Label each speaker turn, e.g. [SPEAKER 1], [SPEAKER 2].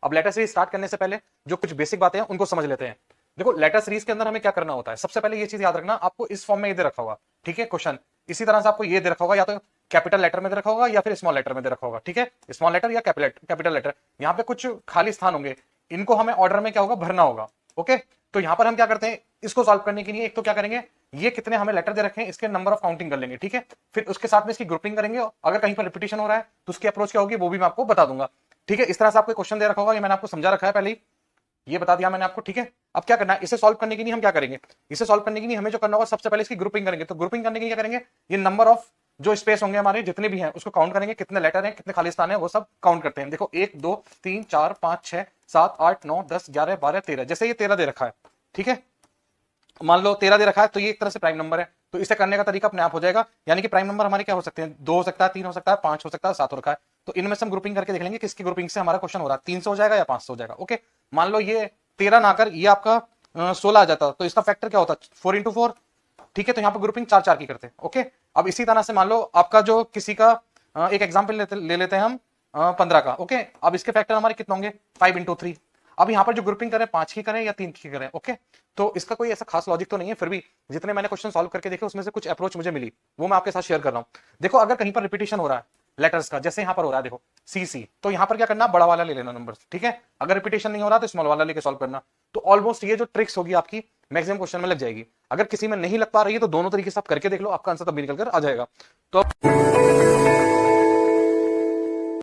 [SPEAKER 1] अब letter series start करने से पहले जो कुछ बेसिक बातें हैं उनको समझ लेते हैं। देखो लेटर सीरीज के अंदर हमें क्या करना होता है, सबसे पहले ये चीज याद रखना, आपको इस फॉर्म में ये दे रखा होगा, ठीक है क्वेश्चन, इसी तरह से आपको ये दे रखा होगा, या तो कैपिटल लेटर में दे रखा होगा या फिर स्मॉल लेटर में दे रखा होगा, ठीक है, स्मॉल लेटर या कैपिटल लेटर। यहाँ पे कुछ खाली स्थान होंगे, इनको हमें ऑर्डर में क्या होगा, भरना होगा। ओके, तो यहाँ पर हम क्या करते हैं, इसको सॉल्व करने के लिए एक तो क्या करेंगे, ये कितने हमें लेटर दे रखे हैं इसके नंबर ऑफ काउंटिंग कर लेंगे, ठीक है, फिर उसके साथ में इसकी ग्रुपिंग करेंगे, अगर कहीं पर रिपीटेशन हो रहा है तो उसकी अप्रोच क्या होगी वो भी मैं आपको बता दूंगा, ठीक है। इस तरह से आपको क्वेश्चन दे रखा होगा, ये मैंने आपको समझा रखा है पहले ही, ये बता दिया मैंने आपको, ठीक है। अब क्या करना है, इसे सॉल्व करने के लिए हम क्या करेंगे, इसे सॉल्व करने के लिए हमें जो करना होगा, सबसे पहले इसकी ग्रुपिंग करेंगे। तो ग्रुपिंग करने के लिए क्या करेंगे, ये नंबर ऑफ जो स्पेस होंगे हमारे जितने भी हैं उसको काउंट करेंगे, कितने लेटर हैं कितने खाली स्थान है वो सब काउंट करते हैं। देखो 1 2 3 4 5 6 7 8 9 10 11 12 13, जैसे ये 13 दे रखा है, ठीक है, मान लो 13 दे रखा है, तो ये एक तरह से प्राइम नंबर है, तो इसे करने का तरीका अपने आप हो जाएगा। यानी कि प्राइम नंबर हमारे क्या हो सकते हैं, 2 हो सकता है, 3 हो सकता है, 5 हो सकता है, 7 हो रखा है, तो इनमें से हम ग्रुपिंग करके देख लेंगे किसकी ग्रुपिंग से हमारा क्वेश्चन हो रहा है, 3 से हो जाएगा या 5 से हो जाएगा। ओके, मान लो ये 13 ना आकर ये आपका 16 आ जाता, तो इसका फैक्टर क्या होता, 4 इंटू 4, ठीक है, तो यहाँ पर ग्रुपिंग 4 4 की करते हैं। ओके, अब इसी तरह से मान लो आपका जो किसी का एक एग्जाम्पल ले लेते हैं हम 15 का। ओके, अब इसके फैक्टर हमारे कितने होंगे, 5 इंटू 3। अब यहाँ पर जो ग्रुपिंग करें 5 की करें या 3 की करें, ओके, तो इसका कोई ऐसा खास लॉजिक तो नहीं है, फिर भी जितने मैंने क्वेश्चन सॉल्व करके देखे उसमें से कुछ अप्रोच मुझे मिली, वो मैं आपके साथ शेयर कर रहा हूँ। देखो अगर कहीं पर रिपीटेशन हो रहा है लेटर्स का, जैसे यहाँ पर हो रहा है देखो सी, तो यहाँ पर क्या करना, बड़ा वाला ले लेना नंबर, ठीक है, अगर रिपीटेशन नहीं हो रहा तो स्मॉल वाला लेके सॉल्व करना। तो ऑलमोस्ट ये जो ट्रिक्स होगी आपकी मैक्सिमम क्वेश्चन में लग जाएगी। अगर किसी में नहीं लग पा रही है तो दोनों तरीके से आप करके देख लो, आपका आंसर तब भी निकल कर आ जाएगा। तो